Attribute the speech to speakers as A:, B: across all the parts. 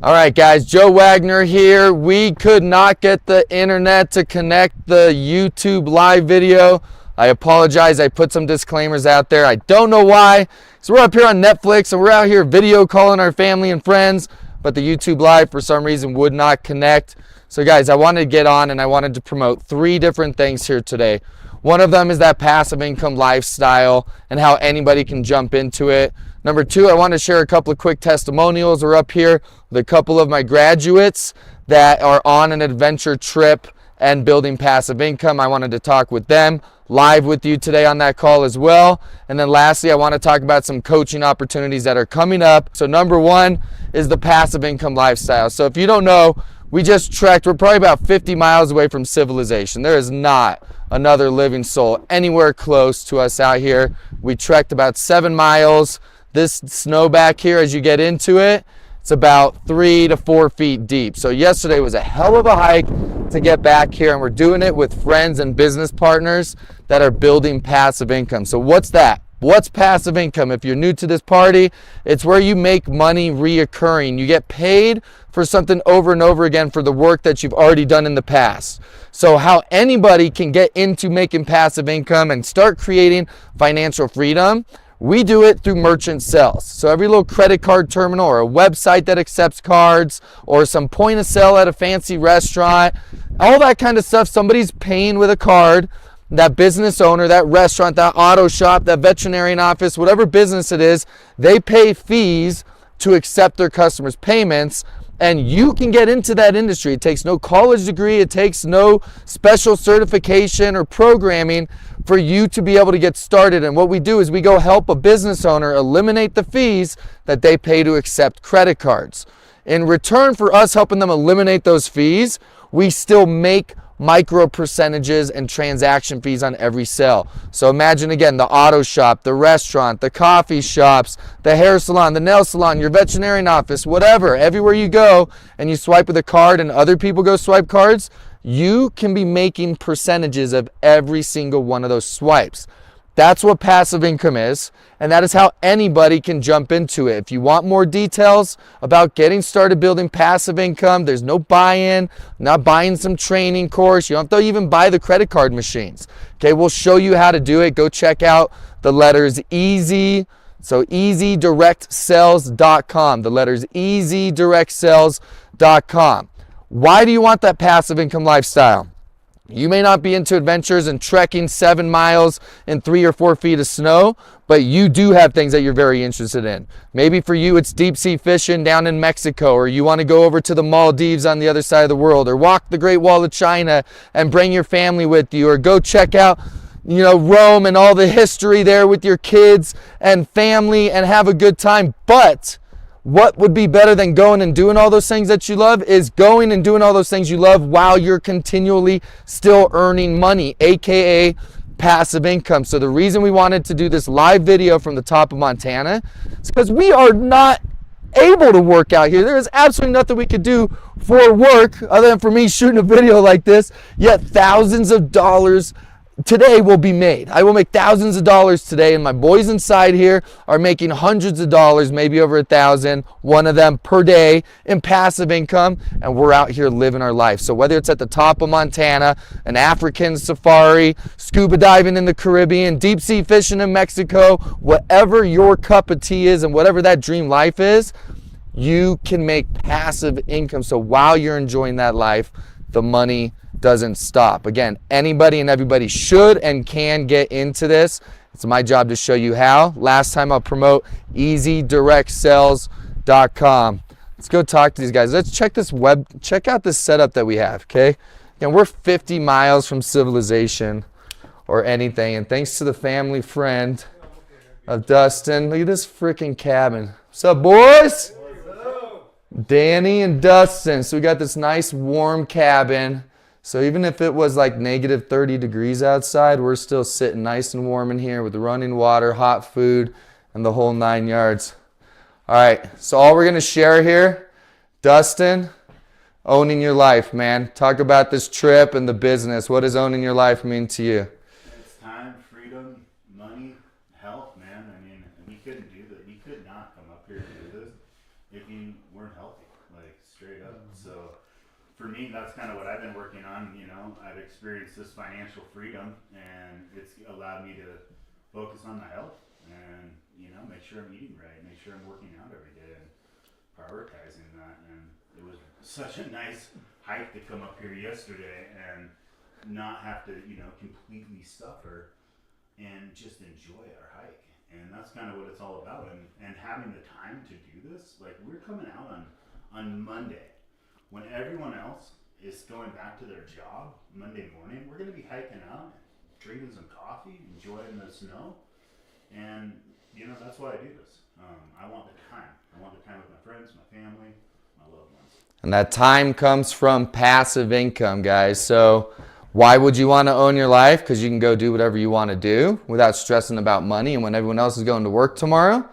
A: All right, guys, Joe Wagner here. We could not get the internet to connect the YouTube live video. I apologize. I put some disclaimers out there. I don't know why. So we're up here on Netflix and we're out here video calling our family and friends, but the YouTube live for some reason would not connect. So guys, I wanted to get on and I wanted to promote 3 different things here today. One of them is that passive income lifestyle and how anybody can jump into it. Number 2, I want to share a couple of quick testimonials. We're up here with a couple of my graduates that are on an adventure trip and building passive income. I wanted to talk with them live with you today on that call as well. And then lastly, I want to talk about some coaching opportunities that are coming up. So number 1 is the passive income lifestyle. So if you don't know, we just trekked. We're probably about 50 miles away from civilization. There is not another living soul anywhere close to us out here. We trekked about 7 miles. This snow back here, as you get into it, it's about 3 to 4 feet deep. So yesterday was a hell of a hike to get back here, and we're doing it with friends and business partners that are building passive income. So what's that? What's passive income? If you're new to this party, it's where you make money reoccurring. You get paid for something over and over again for the work that you've already done in the past. So how anybody can get into making passive income and start creating financial freedom, we do it through merchant sales. So every little credit card terminal or a website that accepts cards or some point of sale at a fancy restaurant, all that kind of stuff, somebody's paying with a card. That business owner, that restaurant, that auto shop, that veterinarian office, whatever business it is, they pay fees to accept their customers' payments, and you can get into that industry. It takes no college degree, it takes no special certification or programming for you to be able to get started. And what we do is we go help a business owner eliminate the fees that they pay to accept credit cards. In return for us helping them eliminate those fees, we still make micro percentages and transaction fees on every sale. So imagine again the auto shop, the restaurant, the coffee shops, the hair salon, the nail salon, your veterinarian office, whatever. Everywhere you go and you swipe with a card and other people go swipe cards, you can be making percentages of every single one of those swipes. That's what passive income is, and that is how anybody can jump into it. If you want more details about getting started building passive income, there's no buy-in, not buying some training course. You don't have to even buy the credit card machines. Okay, we'll show you how to do it. Go check out the letters EASY, so easydirectsales.com, the letters easydirectsales.com. Why do you want that passive income lifestyle? You may not be into adventures and trekking 7 miles in 3 or 4 feet of snow, but you do have things that you're very interested in. Maybe for you it's deep sea fishing down in Mexico, or you want to go over to the Maldives on the other side of the world, or walk the Great Wall of China and bring your family with you, or go check out Rome and all the history there with your kids and family and have a good time. But what would be better than going and doing all those things that you love is going and doing all those things you love while you're continually still earning money, aka passive income. So the reason we wanted to do this live video from the top of Montana is because we are not able to work out here. There is absolutely nothing we could do for work other than for me shooting a video like this, yet thousands of dollars today will be made. I will make thousands of dollars today, and my boys inside here are making hundreds of dollars, maybe over 1,000, one of them per day in passive income, and we're out here living our life. So whether it's at the top of Montana, an African safari, scuba diving in the Caribbean, deep sea fishing in Mexico, whatever your cup of tea is and whatever that dream life is, you can make passive income. So while you're enjoying that life, the money doesn't stop. Again, anybody and everybody should and can get into this. It's my job to show you how. Last time I'll promote easydirectsales.com. Let's go talk to these guys. Let's check out this setup that we have, okay? And we're 50 miles from civilization or anything, and thanks to the family friend of Dustin. Look at this freaking cabin. What's up, boys? Danny and Dustin. So we got this nice warm cabin. So even if it was like negative 30 degrees outside, we're still sitting nice and warm in here with running water, hot food, and the whole 9 yards. All right, so all we're going to share here, Dustin, owning your life, man. Talk about this trip and the business. What does owning your life mean to you?
B: It's time, freedom, money, health, man. I mean, we couldn't do that. We could not come up here and do this if you weren't healthy. like straight up. So for me, that's kind of what I've been working on. You know, I've experienced this financial freedom, and it's allowed me to focus on my health and, you know, make sure I'm eating right, make sure I'm working out every day and prioritizing that. And it was such a nice hike to come up here yesterday and not have to, you know, completely suffer and just enjoy our hike. And that's kind of what it's all about. And having the time to do this, like we're coming out on Monday when everyone else is going back to their job Monday morning. We're going to be hiking out, drinking some coffee, enjoying the snow. And, you know, that's why I do this. I want the time. I want the time with my friends, my family, my loved ones.
A: And that time comes from passive income, guys. So why would you want to own your life? Because you can go do whatever you want to do without stressing about money. And when everyone else is going to work tomorrow,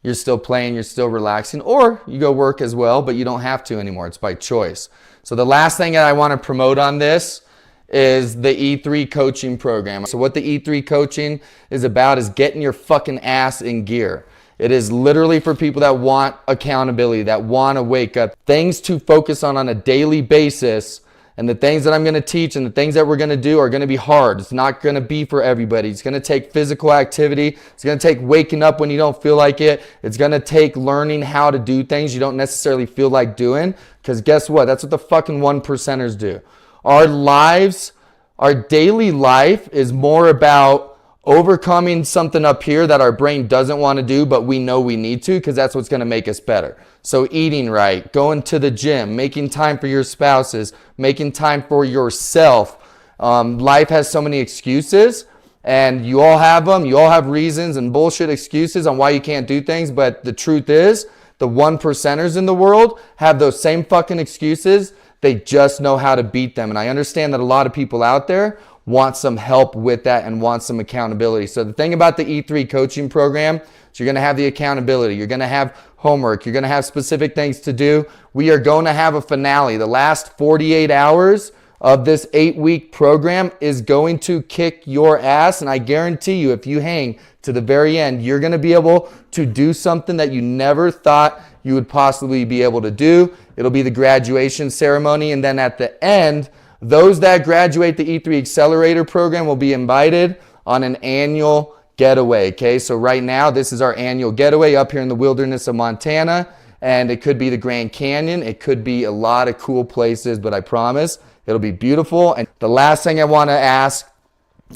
A: you're still playing, you're still relaxing. Or you go work as well, but you don't have to anymore. It's by choice. So the last thing that I want to promote on this is the E3 coaching program. So what the E3 coaching is about is getting your fucking ass in gear. It is literally for people that want accountability, that want to wake up, things to focus on a daily basis. And the things that I'm going to teach and the things that we're going to do are going to be hard. It's not going to be for everybody. It's going to take physical activity. It's going to take waking up when you don't feel like it. It's going to take learning how to do things you don't necessarily feel like doing. Because guess what? That's what the fucking 1%ers do. Our lives, our daily life is more about overcoming something up here that our brain doesn't want to do, but we know we need to because that's what's going to make us better. So eating right, going to the gym, making time for your spouses, making time for yourself. Life has so many excuses, and you all have them. You all have reasons and bullshit excuses on why you can't do things, but the truth is, the 1%ers in the world have those same fucking excuses. They just know how to beat them. And I understand that a lot of people out there want some help with that and want some accountability. So the thing about the E3 coaching program is you're going to have the accountability. You're going to have homework. You're going to have specific things to do. We are going to have a finale. The last 48 hours of this 8-week program is going to kick your ass. And I guarantee you, if you hang to the very end, you're going to be able to do something that you never thought you would possibly be able to do. It'll be the graduation ceremony. And then at the end, those that graduate the E3 Accelerator Program will be invited on an annual getaway. Okay, so right now, this is our annual getaway up here in the wilderness of Montana. And it could be the Grand Canyon. It could be a lot of cool places, but I promise it'll be beautiful. And the last thing I want to ask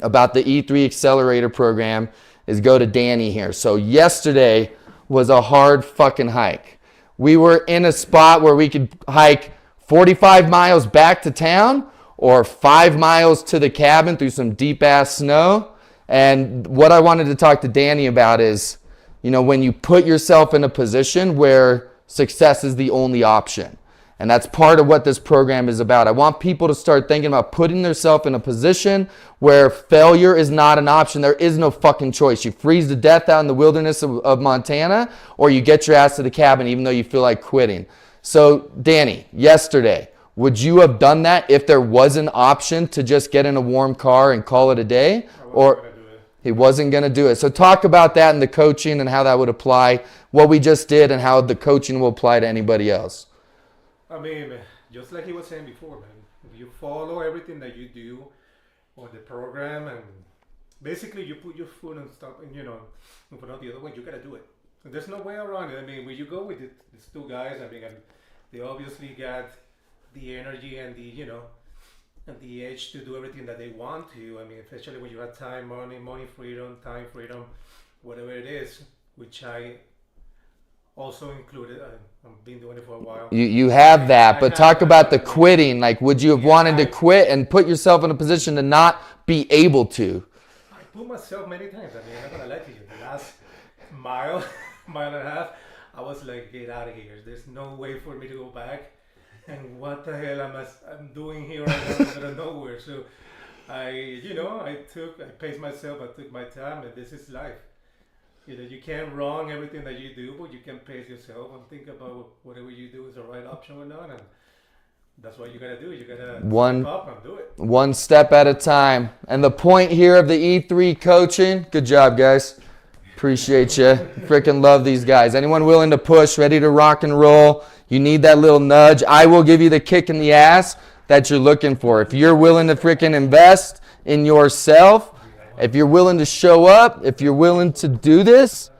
A: about the E3 Accelerator Program is go to Danny here. So yesterday was a hard fucking hike. We were in a spot where we could hike 45 miles back to town or 5 miles to the cabin through some deep ass snow. And what I wanted to talk to Danny about is, you know, when you put yourself in a position where success is the only option. And that's part of what this program is about. I want people to start thinking about putting themselves in a position where failure is not an option. There is no fucking choice. You freeze to death out in the wilderness of Montana, or you get your ass to the cabin even though you feel like quitting. So, Danny, yesterday, would you have done that if there was an option to just get in a warm car and call it a day? Or he wasn't going to do it. So talk about that and the coaching and how that would apply, what we just did and how the coaching will apply to anybody else.
C: I mean, just like he was saying before, man, if you follow everything that you do on the program and basically you put your foot and stuff, and, you know, in front of the other one, you got to do it. And there's no way around it. I mean, when you go with these two guys, I mean, and they obviously got the energy and the, you know, and the edge to do everything that they want to. I mean, especially when you have time, money freedom, time freedom, whatever it is, which I also included. I've been doing it for a while.
A: You have that, but talk about the quitting. Like, would you have wanted to quit and put yourself in a position to not be able to?
C: I put myself many times. I mean, I'm not gonna lie to you. The last mile and a half, I was like, get out of here. There's no way for me to go back. And what the hell I'm doing here right now in the middle of nowhere? So I paced myself. I took my time, and this is life. You know, you can't wrong everything that you do, but you can pace yourself and think about whatever you do is the right option or not. And that's what you gotta do. You gotta step up and do it.
A: One step at a time. And the point here of the E3 coaching, good job, guys. Appreciate you. Freaking love these guys. Anyone willing to push, ready to rock and roll? You need that little nudge. I will give you the kick in the ass that you're looking for. If you're willing to freaking invest in yourself, if you're willing to show up, if you're willing to do this,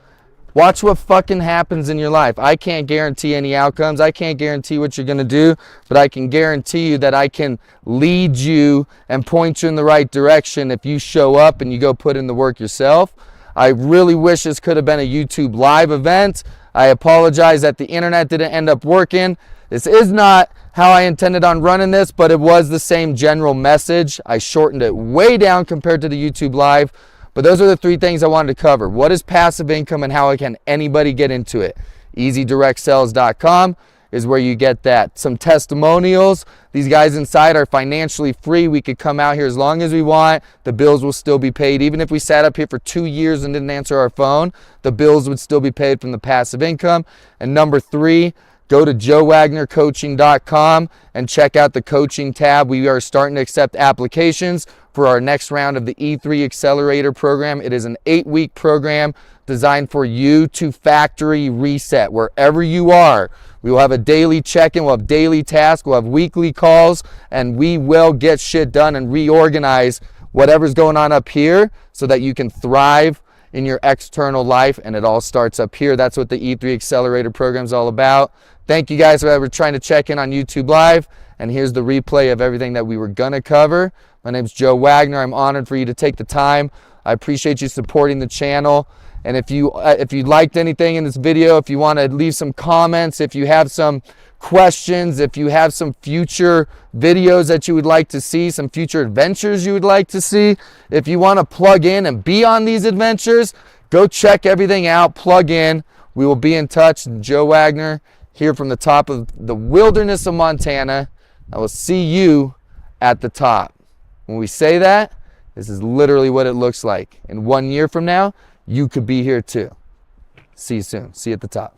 A: watch what fucking happens in your life. I can't guarantee any outcomes. I can't guarantee what you're going to do, but I can guarantee you that I can lead you and point you in the right direction if you show up and you go put in the work yourself. I really wish this could have been a YouTube live event. I apologize that the internet didn't end up working. This is not how I intended on running this, but it was the same general message. I shortened it way down compared to the YouTube live. But those are the 3 things I wanted to cover. What is passive income and how can anybody get into it? EasyDirectSales.com is where you get that. Some testimonials. These guys inside are financially free. We could come out here as long as we want. The bills will still be paid. Even if we sat up here for 2 years and didn't answer our phone, the bills would still be paid from the passive income. And number 3, go to joewagnercoaching.com and check out the coaching tab. We are starting to accept applications for our next round of the E3 Accelerator Program. It is an 8-week program designed for you to factory reset wherever you are. We will have a daily check-in, we'll have daily tasks, we'll have weekly calls, and we will get shit done and reorganize whatever's going on up here so that you can thrive in your external life, and it all starts up here. That's what the E3 Accelerator Program is all about. Thank you guys for trying to check in on YouTube Live, and here's the replay of everything that we were going to cover. My name's Joe Wagner. I'm honored for you to take the time. I appreciate you supporting the channel. And if you liked anything in this video, if you want to leave some comments, if you have some questions, if you have some future videos that you would like to see, some future adventures you would like to see, if you want to plug in and be on these adventures, go check everything out, plug in. We will be in touch. Joe Wagner here from the top of the wilderness of Montana. I will see you at the top. When we say that, this is literally what it looks like. And 1 year from now, you could be here too. See you soon. See you at the top.